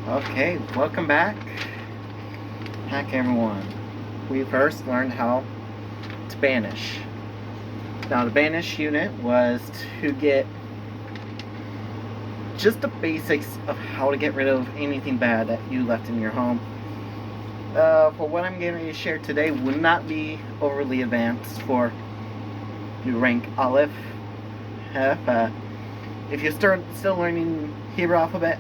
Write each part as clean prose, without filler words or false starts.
Okay, welcome back. Hack everyone. We first learned how to banish. Now the banish unit was to get just the basics of how to get rid of anything bad that you left in your home. For what I'm going to share today would not be overly advanced for new rank Aleph. If you're still learning Hebrew alphabet,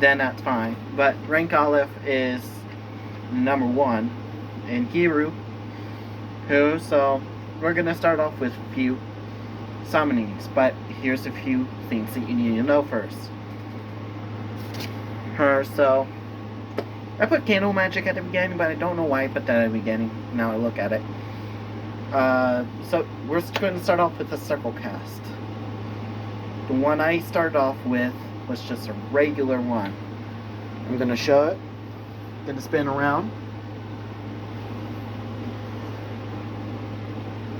then that's fine. But rank Aleph is number 1 in Hebrew. So we're gonna start off with a few summonings, but here's a few things that you need to know first. So I put candle magic at the beginning, but I don't know why I put that at the beginning. Now I look at it. So we're going to start off with a circle cast. The one I started off with was just a regular one. I'm going to show it. I'm going to spin around.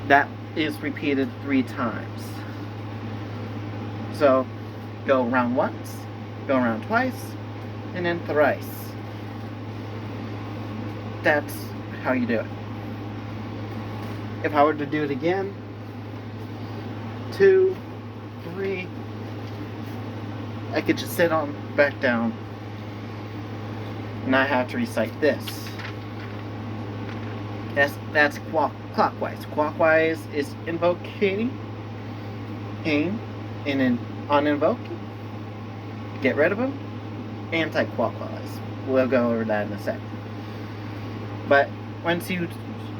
That is repeated 3 times. So go around once, go around twice, and then thrice. That's how you do it. If I were to do it again, 2, 3, I could just sit on back down and I have to recite this. That's clockwise. Clockwise is invocating, pain, and then uninvoking, get rid of them. Anti-clockwise. We'll go over that in a sec. But once you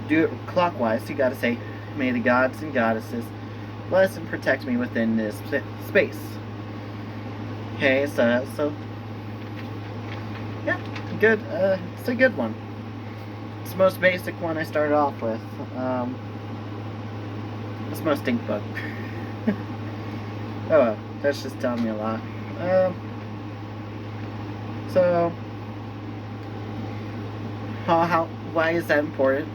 do it clockwise, you gotta say, may the gods and goddesses bless and protect me within this space. Okay, so yeah, good. It's a good one. It's the most basic one I started off with. It's the most stink bug. Oh well, that's just telling me a lot. So why is that important?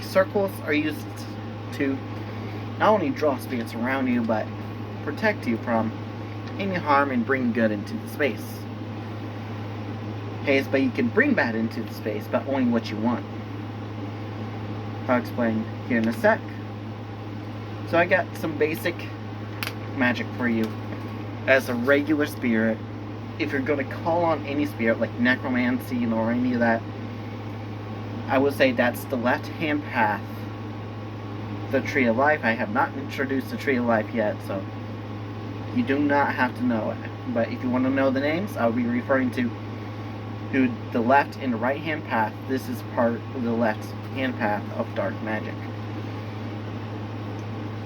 Circles are used to not only draw spirits around you, but protect you from any harm and bring good into the space. Okay, but you can bring bad into the space, but only what you want. I'll explain here in a sec. So I got some basic magic for you. As a regular spirit, if you're going to call on any spirit, like necromancy or any of that, I would say that's the left-hand path. The Tree of Life. I have not introduced the Tree of Life yet, so you do not have to know it. But if you want to know the names, I'll be referring to the left and the right-hand path. This is part of the left-hand path of dark magic.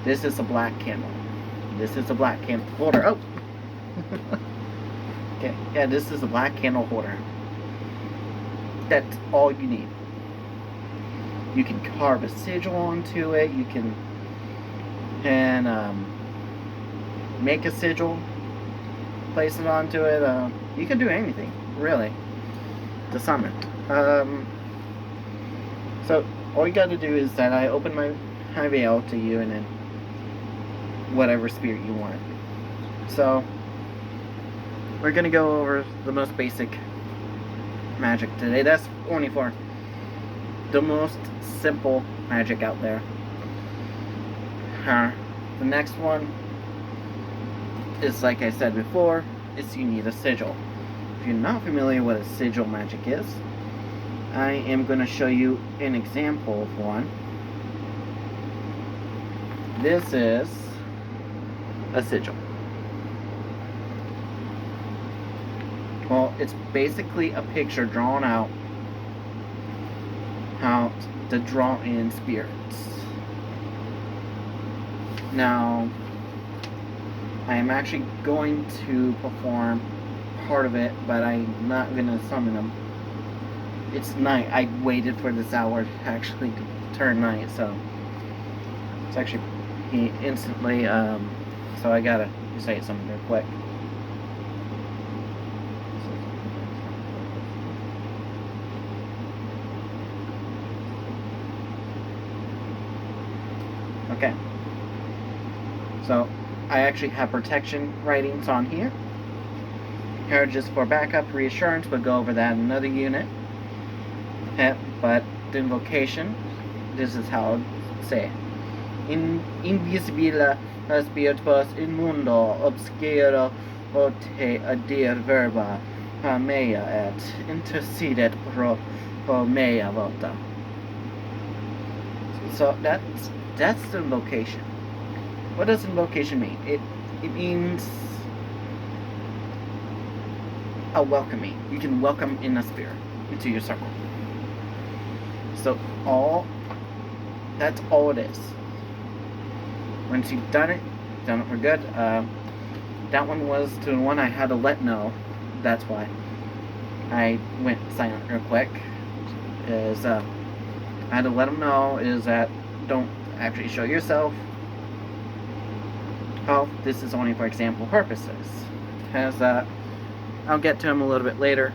This is a black candle. This is a black candle holder. Oh! Okay, yeah, this is a black candle holder. That's all you need. You can carve a sigil onto it. You can make a sigil, place it onto it. You can do anything, really, to summon. So all you got to do is that I open my veil to you, and then whatever spirit you want. So we're gonna go over the most basic magic today. That's only for the most simple magic out there. The next one is, like I said before, is you need a sigil. If you're not familiar with what a sigil magic is, I am going to show you an example of one. This is a sigil. Well, it's basically a picture drawn out how to draw in spirits. Now, I am actually going to perform part of it, but I'm not going to summon them. It's night. I waited for this hour to actually turn night, so it's actually instantly, so I gotta say something real quick. Okay. So I actually have protection writings on here. Here just for backup reassurance, we'll go over that in another unit. But the invocation, this is how I'll say it. Invisibila spiritus in mundo obscuro te adir verba mea et intercedet pro mea volta. So that's the invocation. What does invocation mean? It means a welcoming. You can welcome in a spirit into your circle. So that's all it is. Once you've done it for good. That one was to the one I had to let know. That's why I went silent real quick. I had to let them know is that don't actually show yourself. Oh, this is only for example purposes. I'll get to them a little bit later.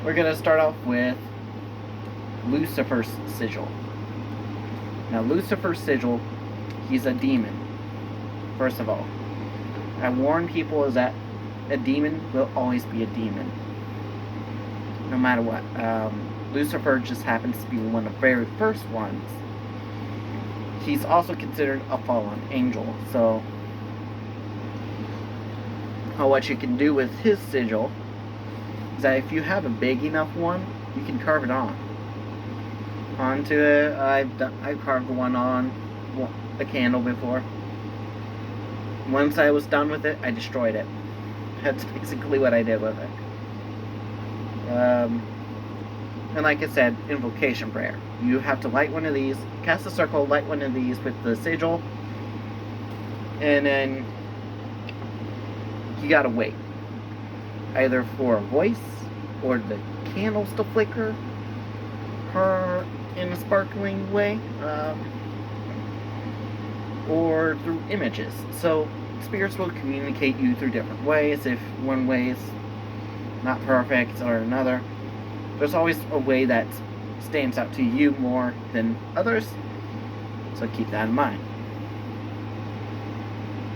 We're gonna start off with Lucifer's sigil. Now, Lucifer's sigil, he's a demon. First of all, I warn people is that a demon will always be a demon, no matter what. Lucifer just happens to be one of the very first ones. He's also considered a fallen angel. So, what you can do with his sigil is that if you have a big enough one, you can carve it onto it. I've carved one on a candle before. Once I was done with it, I destroyed it. That's basically what I did with it. And like I said, invocation prayer. You have to light one of these, cast a circle, light one of these with the sigil, and then you gotta wait. Either for a voice, or the candles to flicker, or in a sparkling way, or through images. So spirits will communicate you through different ways. If one way is not perfect or another, there's always a way that stands out to you more than others, so keep that in mind.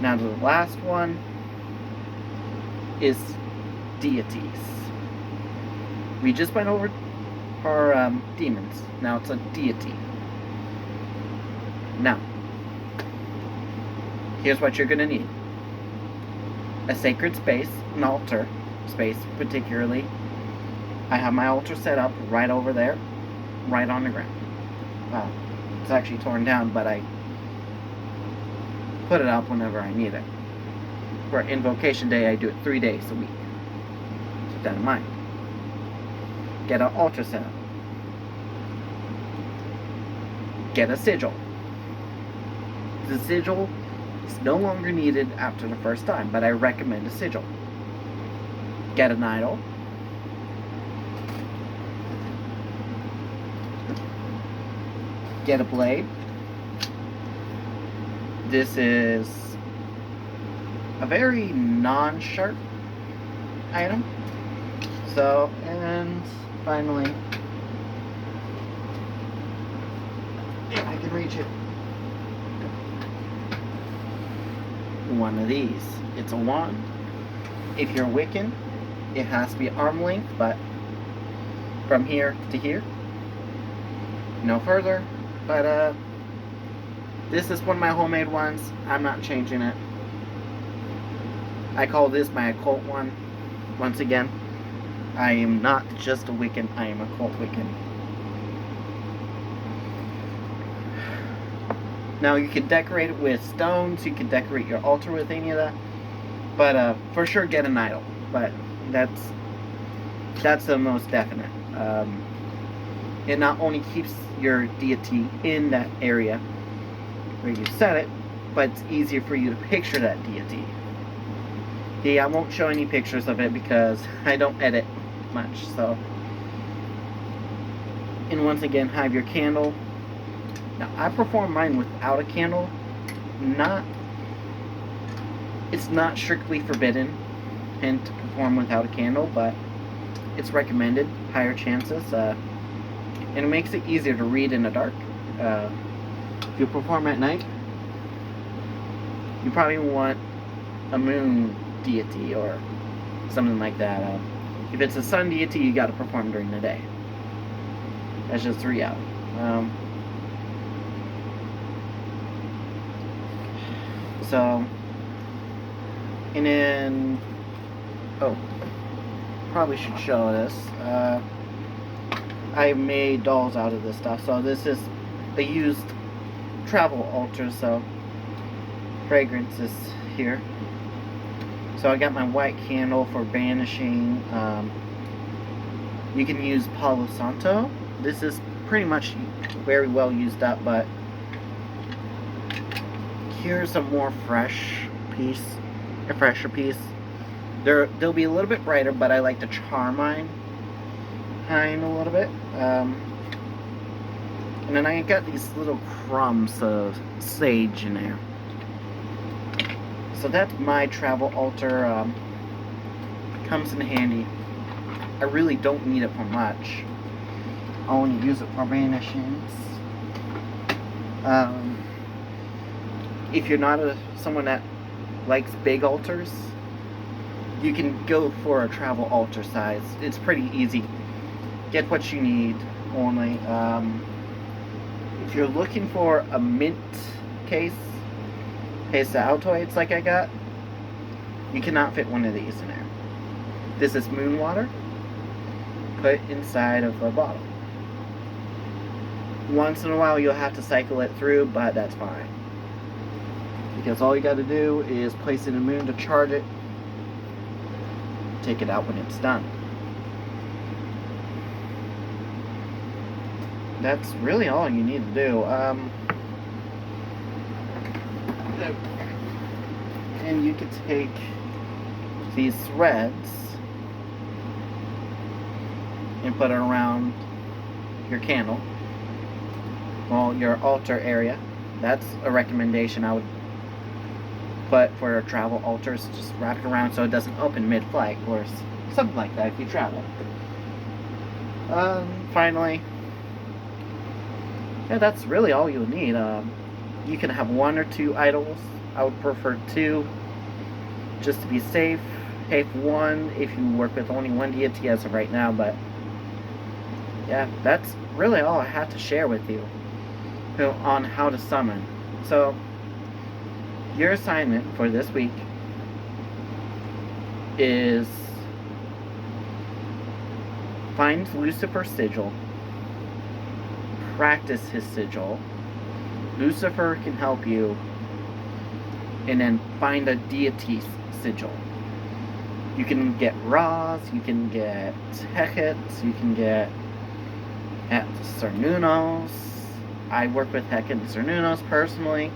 Now to the last one is deities. We just went over our demons. Now it's a deity. Now, here's what you're going to need. A sacred space, an altar space particularly. I have my altar set up right over there, right on the ground. It's actually torn down, but I put it up whenever I need it. For invocation day, I do it 3 days a week. Keep that in mind. Get an altar set up. Get a sigil. The sigil is no longer needed after the first time, but I recommend a sigil. Get an idol. Get a blade. This is a very non-sharp item. So, and finally, if I can reach it, one of these. It's a wand. If you're Wiccan, it has to be arm length, but from here to here, no further. But this is one of my homemade ones. I'm not changing it. I call this my occult one. Once again, I am not just a Wiccan, I am a occult Wiccan. Now you can decorate it with stones, you can decorate your altar with any of that. But for sure get an idol. But that's the most definite. It not only keeps your deity in that area where you set it, but it's easier for you to picture that deity. Yeah, I won't show any pictures of it because I don't edit much, so. And once again, have your candle. Now, I perform mine without a candle. It's not strictly forbidden and to perform without a candle, but it's recommended, higher chances. And it makes it easier to read in the dark. If you perform at night, you probably want a moon deity or something like that. If it's a sun deity, you got to perform during the day. That's just 3 out. And then, probably should show this. I made dolls out of this stuff. So this is a used travel altar. So fragrance is here. So I got my white candle for banishing. You can use Palo Santo. This is pretty much very well used up, but here's a more fresher piece. They'll be a little bit brighter, but I like to charm mine a little bit. And then I got these little crumbs of sage in there. So that's my travel altar. Comes in handy. I really don't need it for much. I only use it for banishings. If you're not someone that likes big altars, you can go for a travel altar size. It's pretty easy. Get what you need only. If you're looking for a mint case of Altoids like I got, you cannot fit one of these in there. This is moon water put inside of a bottle. Once in a while you'll have to cycle it through, but that's fine. Because all you got to do is place it in the moon to charge it, take it out when it's done. That's really all you need to do. And you could take these threads and put it around your candle, well, your altar area. That's a recommendation I would put for travel altars. Just wrap it around so it doesn't open mid-flight, or something like that if you travel. Finally, yeah, that's really all you'll need. You can have 1 or 2 idols. I would prefer 2, just to be safe. Have 1 if you work with only 1 deity as of right now, but yeah, that's really all I have to share with you on how to summon. So, your assignment for this week is find Lucifer's sigil, practice his sigil. Lucifer can help you, and then find a deity's sigil. You can get Ra's, you can get Hecat's, you can get at Cernunnos. I work with Hecate and Cernunnos personally.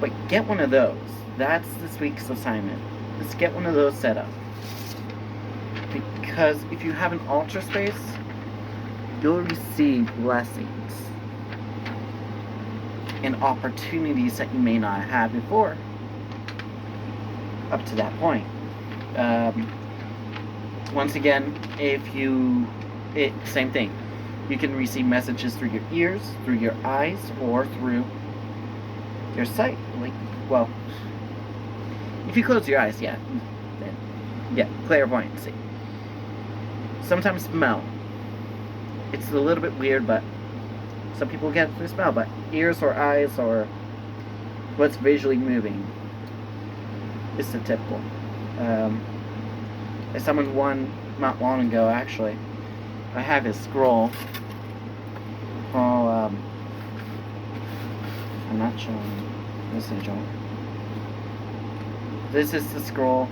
But get one of those. That's this week's assignment. Let's get one of those set up. Because if you have an altar space, you'll receive blessings and opportunities that you may not have before. Up to that point. Once again, same thing. You can receive messages through your ears, through your eyes, or through your sight. Well, if you close your eyes, yeah, clairvoyancy. Sometimes smell. It's a little bit weird, but some people get it through smell. But ears or eyes or what's visually moving is the typical. I summoned one not long ago, actually. I have his scroll. I'm not showing the sigil. This is the scroll.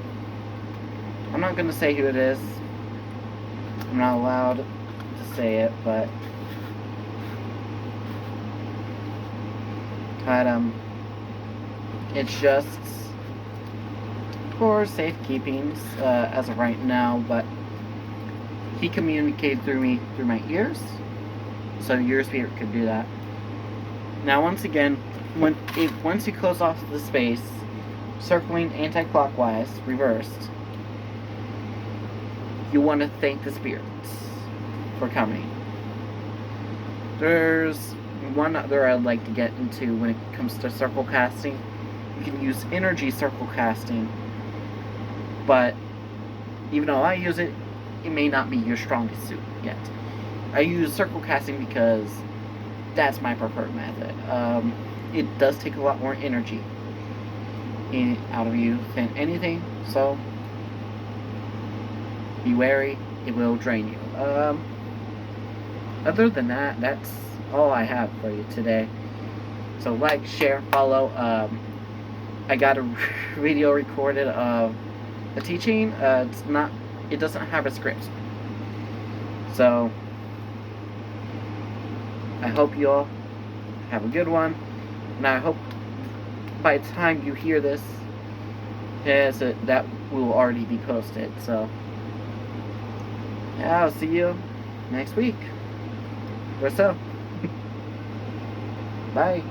I'm not going to say who it is. I'm not allowed to say it, but it's just for safekeeping as of right now, but he communicated through me through my ears, so your spirit could do that. Now, once again, once you close off the space, circling anti-clockwise, reversed, you want to thank the spirits for coming. There's one other I'd like to get into when it comes to circle casting. You can use energy circle casting, but Even though I use it, it may not be your strongest suit yet. I use circle casting because that's my preferred method. It does take a lot more energy out of you than anything, so be wary, it will drain you. Other than that, that's all I have for you today. So like, share, follow. I got a video recorded of a teaching. It doesn't have a script. So I hope you all have a good one, and I hope by the time you hear this, that will already be posted. So yeah, I'll see you next week or so. Bye.